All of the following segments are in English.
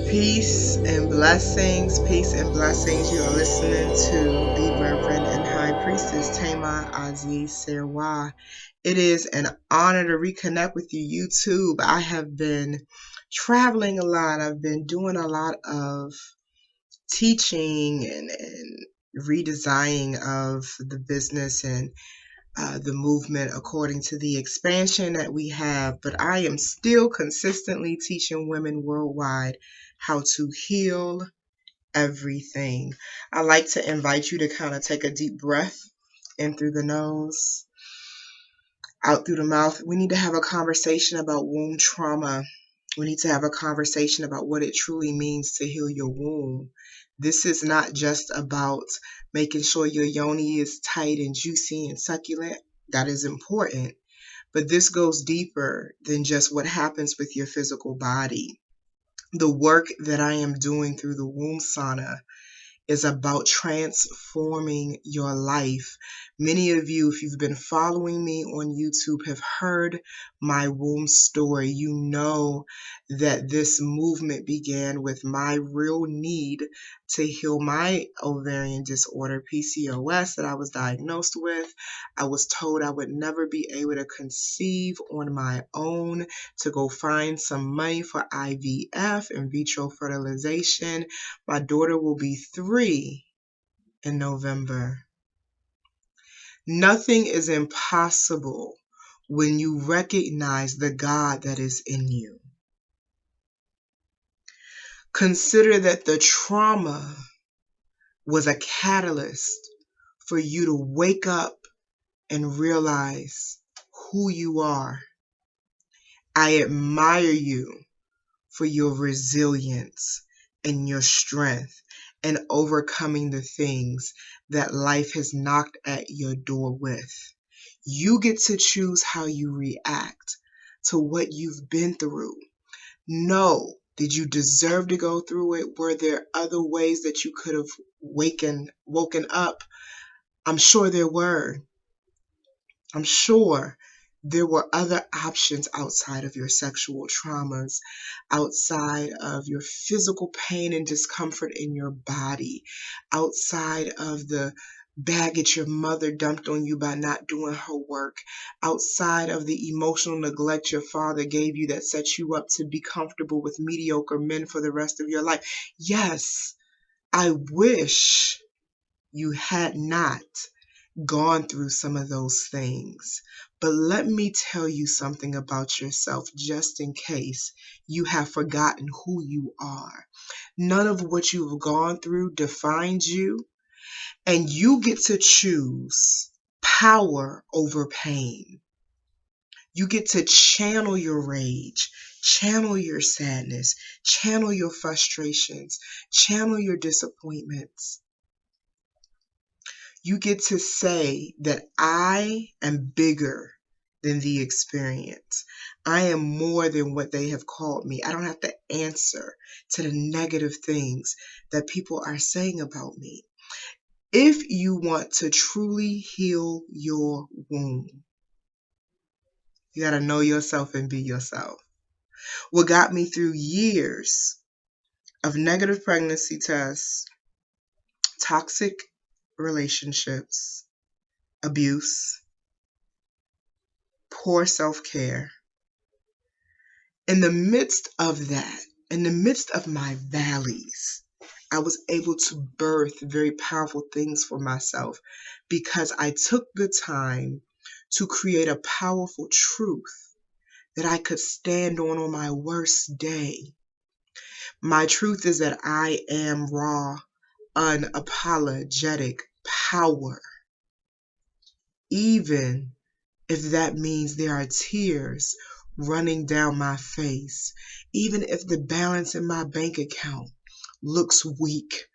Peace and blessings, peace and blessings. You are listening to the Reverend and High Priestess Thema, Azize, Serwa. It is an honor to reconnect with you, YouTube. I have been traveling a lot. I've been doing a lot of teaching and redesigning of the business and the movement according to the expansion that we have, but I am still consistently teaching women worldwide how to heal everything. I like to invite you to kind of take a deep breath in through the nose, out through the mouth. We need to have a conversation about womb trauma. We need to have a conversation about what it truly means to heal your womb. This is not just about making sure your yoni is tight and juicy and succulent. That is important. But this goes deeper than just what happens with your physical body. The work that I am doing through the Womb Sauna is about transforming your life. Many of you, if you've been following me on YouTube, have heard my womb story. You know that this movement began with my real need to heal my ovarian disorder, PCOS, that I was diagnosed with. I was told I would never be able to conceive on my own, to go find some money for IVF, in vitro fertilization. My daughter will be 3 in November. Nothing is impossible when you recognize the God that is in you. Consider that the trauma was a catalyst for you to wake up and realize who you are. I admire you for your resilience and your strength and overcoming the things that life has knocked at your door with. You get to choose how you react to what you've been through. No, did you deserve to go through it? Were there other ways that you could have woken up? I'm sure there were. I'm sure there were other options outside of your sexual traumas, outside of your physical pain and discomfort in your body, outside of the baggage your mother dumped on you by not doing her work, outside of the emotional neglect your father gave you that set you up to be comfortable with mediocre men for the rest of your life. Yes, I wish you had not gone through some of those things. But let me tell you something about yourself, just in case you have forgotten who you are. None of what you've gone through defines you, and you get to choose power over pain. You get to channel your rage, channel your sadness, channel your frustrations, channel your disappointments. You get to say that I am bigger than the experience. I am more than what they have called me. I don't have to answer to the negative things that people are saying about me. If you want to truly heal your womb, you got to know yourself and be yourself. What got me through years of negative pregnancy tests, toxic relationships, abuse, poor self-care. In the midst of that, in the midst of my valleys, I was able to birth very powerful things for myself because I took the time to create a powerful truth that I could stand on my worst day. My truth is that I am raw, unapologetic power, even if that means there are tears running down my face, even if the balance in my bank account looks weak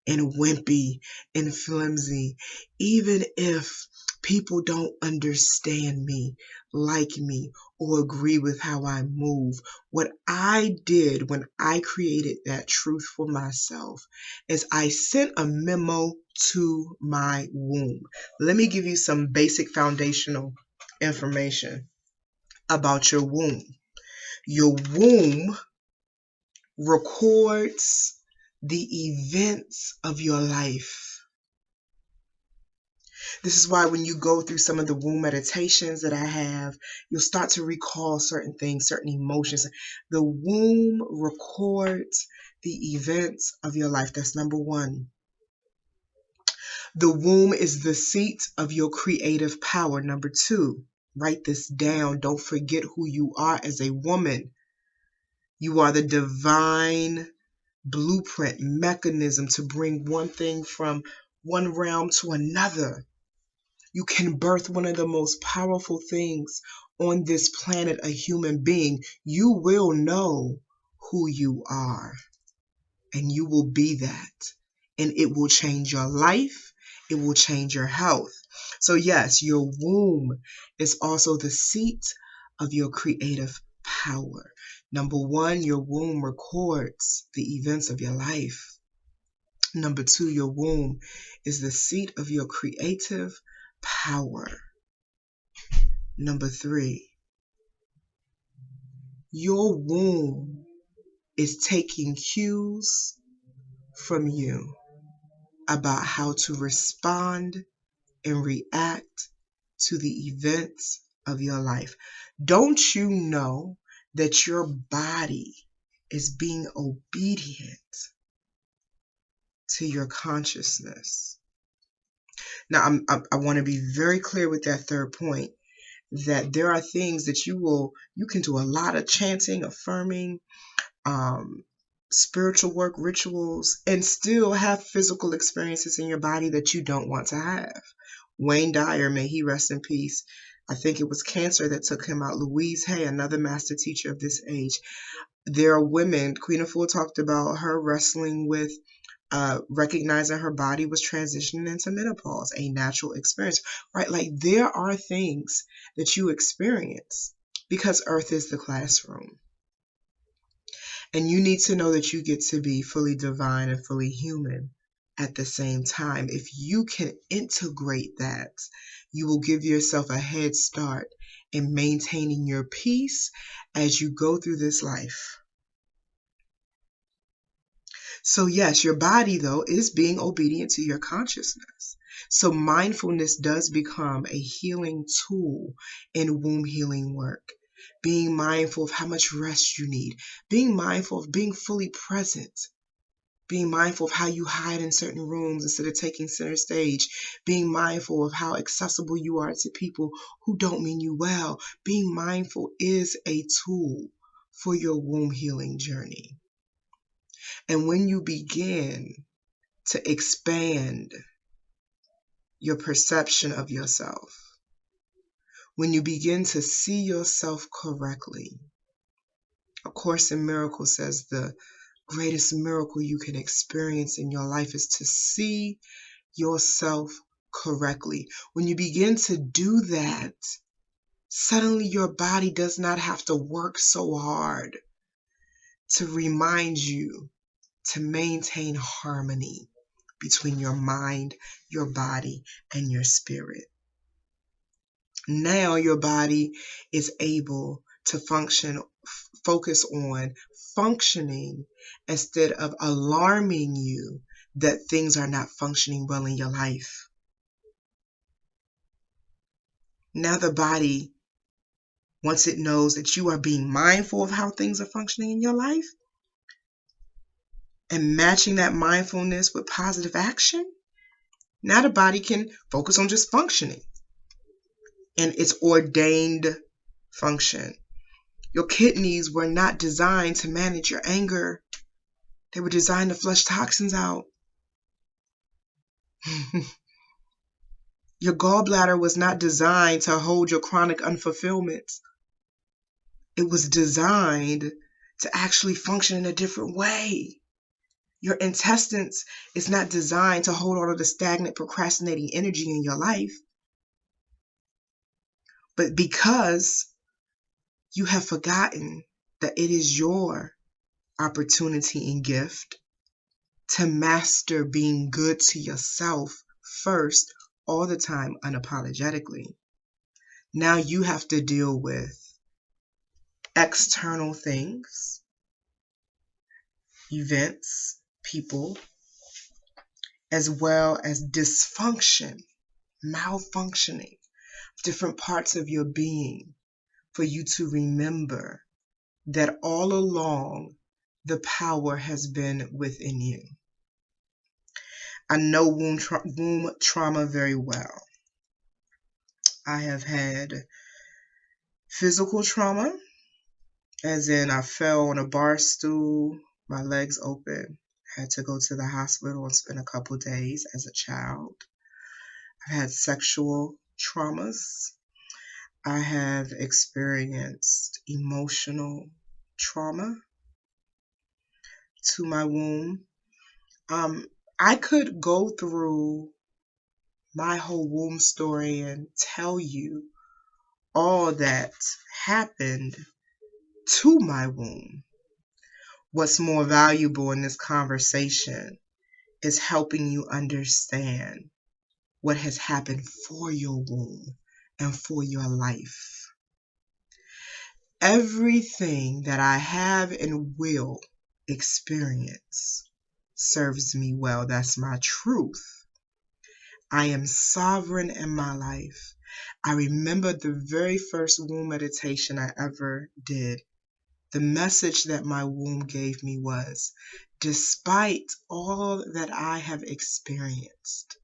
and wimpy and flimsy, even if people don't understand me, like me, or agree with how I move. What I did when I created that truth for myself is I sent a memo to my womb. Let me give you some basic foundational information about your womb. Your womb records the events of your life. This is why when you go through some of the womb meditations that I have, you'll start to recall certain things, certain emotions. The womb records the events of your life. That's number one. The womb is the seat of your creative power. Number two, write this down. Don't forget who you are as a woman. You are the divine blueprint mechanism to bring one thing from one realm to another. You can birth one of the most powerful things on this planet, a human being. You will know who you are, and you will be that. And it will change your life. It will change your health. So yes, your womb is also the seat of your creative power. Number one, your womb records the events of your life. Number two, your womb is the seat of your creative power. Number three, your womb is taking cues from you about how to respond and react to the events of your life. Don't you know that your body is being obedient to your consciousness? Now, I want to be very clear with that third point, that there are things that you can do a lot of chanting, affirming, spiritual work, rituals, and still have physical experiences in your body that you don't want to have. Wayne Dyer, may he rest in peace. I think it was cancer that took him out. Louise Hay, another master teacher of this age. There are women, Queen Afua talked about her wrestling with recognizing her body was transitioning into menopause, a natural experience, right? Like there are things that you experience because Earth is the classroom. And you need to know that you get to be fully divine and fully human at the same time. If you can integrate that, you will give yourself a head start in maintaining your peace as you go through this life. So yes, your body, though, is being obedient to your consciousness. So mindfulness does become a healing tool in womb healing work. Being mindful of how much rest you need. Being mindful of being fully present. Being mindful of how you hide in certain rooms instead of taking center stage. Being mindful of how accessible you are to people who don't mean you well. Being mindful is a tool for your womb healing journey. And when you begin to expand your perception of yourself, when you begin to see yourself correctly, A Course in Miracles says the greatest miracle you can experience in your life is to see yourself correctly. When you begin to do that, suddenly your body does not have to work so hard to remind you to maintain harmony between your mind, your body, and your spirit. Now your body is able to focus on functioning instead of alarming you that things are not functioning well in your life. Now the body, once it knows that you are being mindful of how things are functioning in your life and matching that mindfulness with positive action, now the body can focus on just functioning in its ordained function. Your kidneys were not designed to manage your anger. They were designed to flush toxins out. Your gallbladder was not designed to hold your chronic unfulfillment. It was designed to actually function in a different way. Your intestines is not designed to hold all of the stagnant, procrastinating energy in your life. But because you have forgotten that it is your opportunity and gift to master being good to yourself first, all the time, unapologetically. Now you have to deal with external things events, people, as well as dysfunction, malfunctioning, different parts of your being, for you to remember that all along the power has been within you. I know womb trauma very well. I have had physical trauma, as in I fell on a bar stool, my legs open, had to go to the hospital and spend a couple days as a child. I've had sexual traumas. I have experienced emotional trauma to my womb. I could go through my whole womb story and tell you all that happened to my womb. What's more valuable in this conversation is helping you understand what has happened for your womb and for your life. Everything that I have and will experience serves me well. That's my truth. I am sovereign in my life. I remember the very first womb meditation I ever did. The message that my womb gave me was, despite all that I have experienced,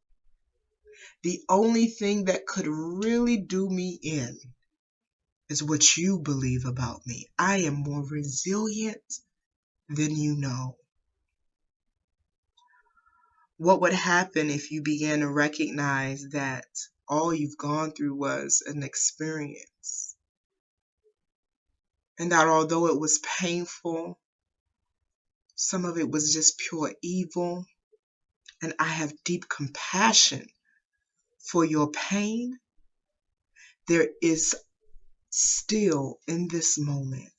the only thing that could really do me in is what you believe about me. I am more resilient than you know. What would happen if you began to recognize that all you've gone through was an experience? And that although it was painful, some of it was just pure evil, and I have deep compassion for your pain. There is still in this moment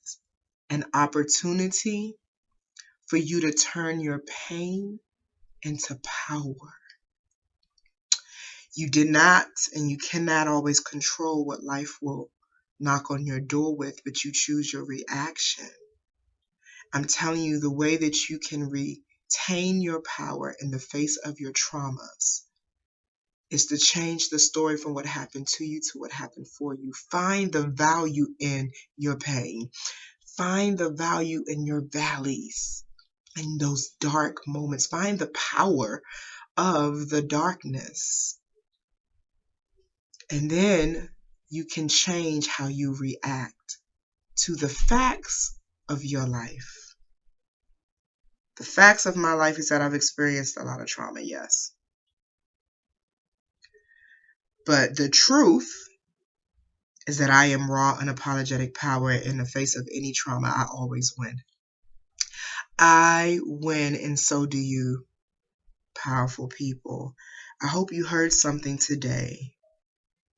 an opportunity for you to turn your pain into power. You did not and you cannot always control what life will knock on your door with, but you choose your reaction. I'm telling you, the way that you can retain your power in the face of your traumas is to change the story from what happened to you to what happened for you. Find the value in your pain. Find the value in your valleys, in those dark moments. Find the power of the darkness. And then you can change how you react to the facts of your life. The facts of my life is that I've experienced a lot of trauma, yes. But the truth is that I am raw, unapologetic power. In the face of any trauma, I always win. I win, and so do you, powerful people. I hope you heard something today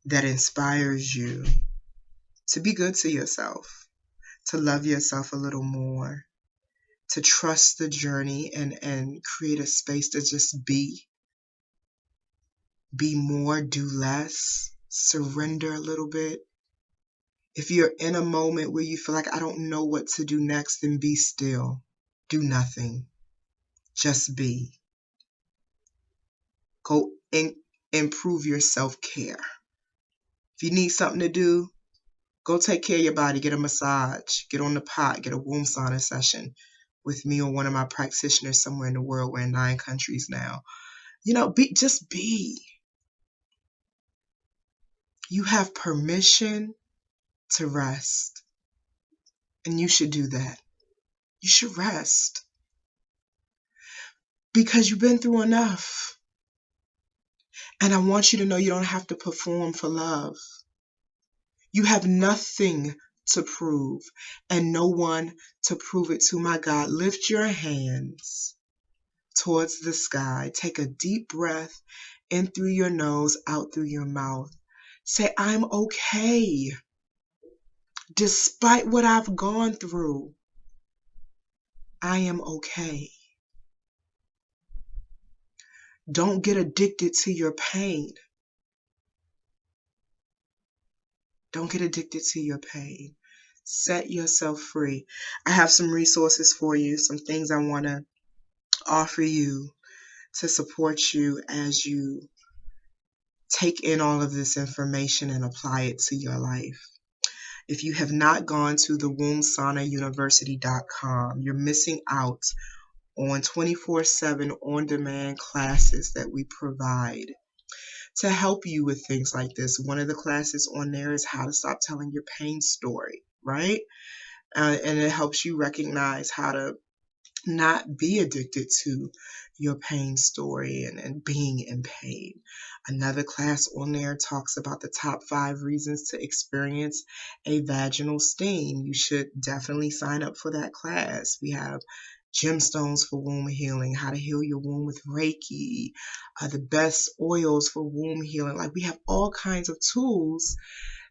that inspires you to be good to yourself, to love yourself a little more, to trust the journey and create a space to just be more, do less, surrender a little bit. If you're in a moment where you feel like I don't know what to do next, then be still. Do nothing. Just be. Go and improve your self-care. If you need something to do, go take care of your body. Get a massage. Get on the pot. Get a womb sauna session with me or one of my practitioners somewhere in the world. We're in 9 countries now. Just be. You have permission to rest. And you should do that. You should rest. Because you've been through enough. And I want you to know you don't have to perform for love. You have nothing to prove and no one to prove it to. My God, lift your hands towards the sky. Take a deep breath in through your nose, out through your mouth. Say, I'm okay. Despite what I've gone through, I am okay. Don't get addicted to your pain. Don't get addicted to your pain. Set yourself free. I have some resources for you, some things I want to offer you to support you as you take in all of this information and apply it to your life. If you have not gone to the wombsaunauniversity.com, you're missing out on 24/7 on-demand classes that we provide to help you with things like this. One of the classes on there is how to stop telling your pain story, right? And it helps you recognize how to not be addicted to your pain story and being in pain. Another class on there talks about the top 5 reasons to experience a vaginal sting. You should definitely sign up for that class. We have gemstones for womb healing, how to heal your womb with Reiki, the best oils for womb healing. Like, we have all kinds of tools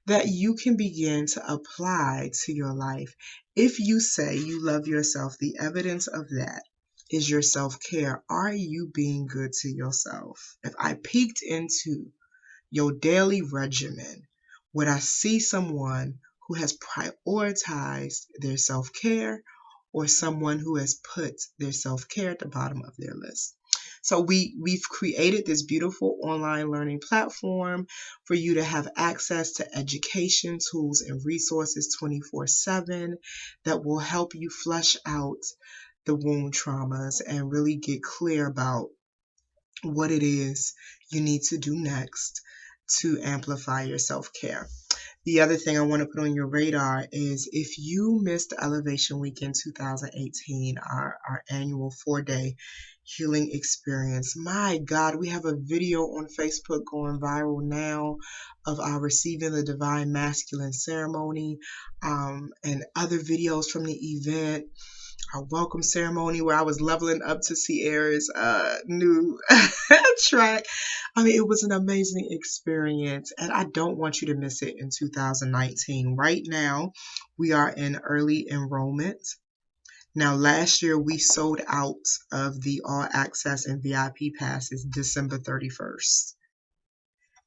that you can begin to apply to your life. If you say you love yourself, the evidence of that is your self-care. Are you being good to yourself? If I peeked into your daily regimen, would I see someone who has prioritized their self-care or someone who has put their self-care at the bottom of their list? So we've created this beautiful online learning platform for you to have access to education, tools, and resources 24/7 that will help you flush out the womb traumas and really get clear about what it is you need to do next to amplify your self-care. The other thing I want to put on your radar is if you missed Elevation Weekend 2018, our annual 4-day healing experience, my God, we have a video on Facebook going viral now of our Receiving the Divine Masculine ceremony, and other videos from the event. Our welcome ceremony where I was leveling up to Sierra's new track. I mean, it was an amazing experience, and I don't want you to miss it in 2019. Right now, we are in early enrollment. Now, last year, we sold out of the all access and VIP passes December 31st.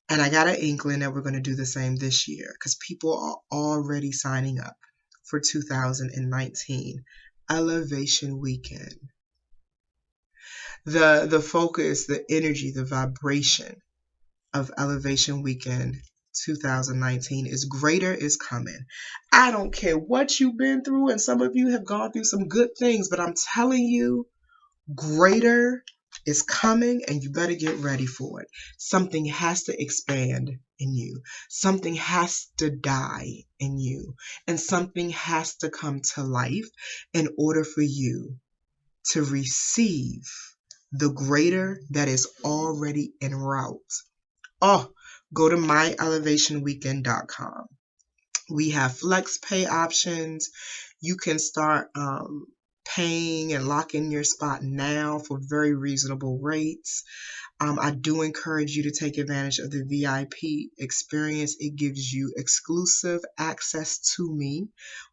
And I got an inkling that we're going to do the same this year because people are already signing up for 2019 Elevation Weekend. The focus, the energy, the vibration of Elevation Weekend 2019 is greater is coming. I don't care what you've been through, and some of you have gone through some good things, but I'm telling you, greater is coming, and you better get ready for it. Something has to expand in you. Something has to die in you, and something has to come to life in order for you to receive the greater that is already en route. Oh, go to myelevationweekend.com. We have flex pay options. You can start paying and lock in your spot now for very reasonable rates. I do encourage you to take advantage of the VIP experience. It gives you exclusive access to me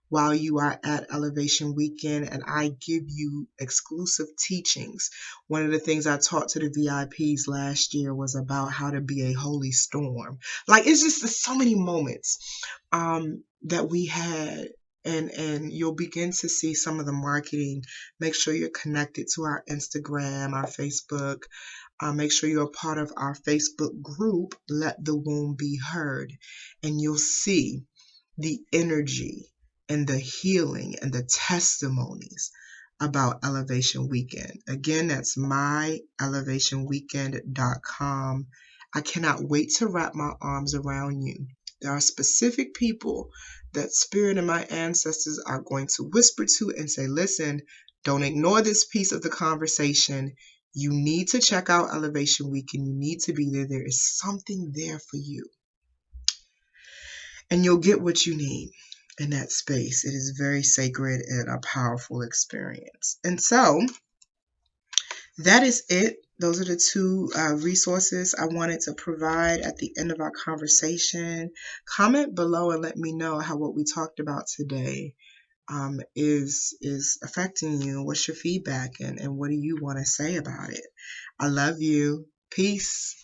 while you are at Elevation Weekend, and I give you exclusive teachings. One of the things I taught to the VIPs last year was about how to be a holy storm. Like, it's just so many moments that we had, and you'll begin to see some of the marketing. Make sure you're connected to our Instagram, our Facebook. Make sure you're a part of our Facebook group, Let the Womb Be Heard, and you'll see the energy and the healing and the testimonies about Elevation Weekend. Again, that's myelevationweekend.com. I cannot wait to wrap my arms around you. There are specific people that Spirit and my ancestors are going to whisper to and say, listen, don't ignore this piece of the conversation. You need to check out Elevation Weekend. You need to be there. There is something there for you. And you'll get what you need in that space. It is very sacred and a powerful experience. And so that is it. Those are the two resources I wanted to provide at the end of our conversation. Comment below and let me know how what we talked about today is affecting you. What's your feedback and what do you want to say about it? I love you. Peace.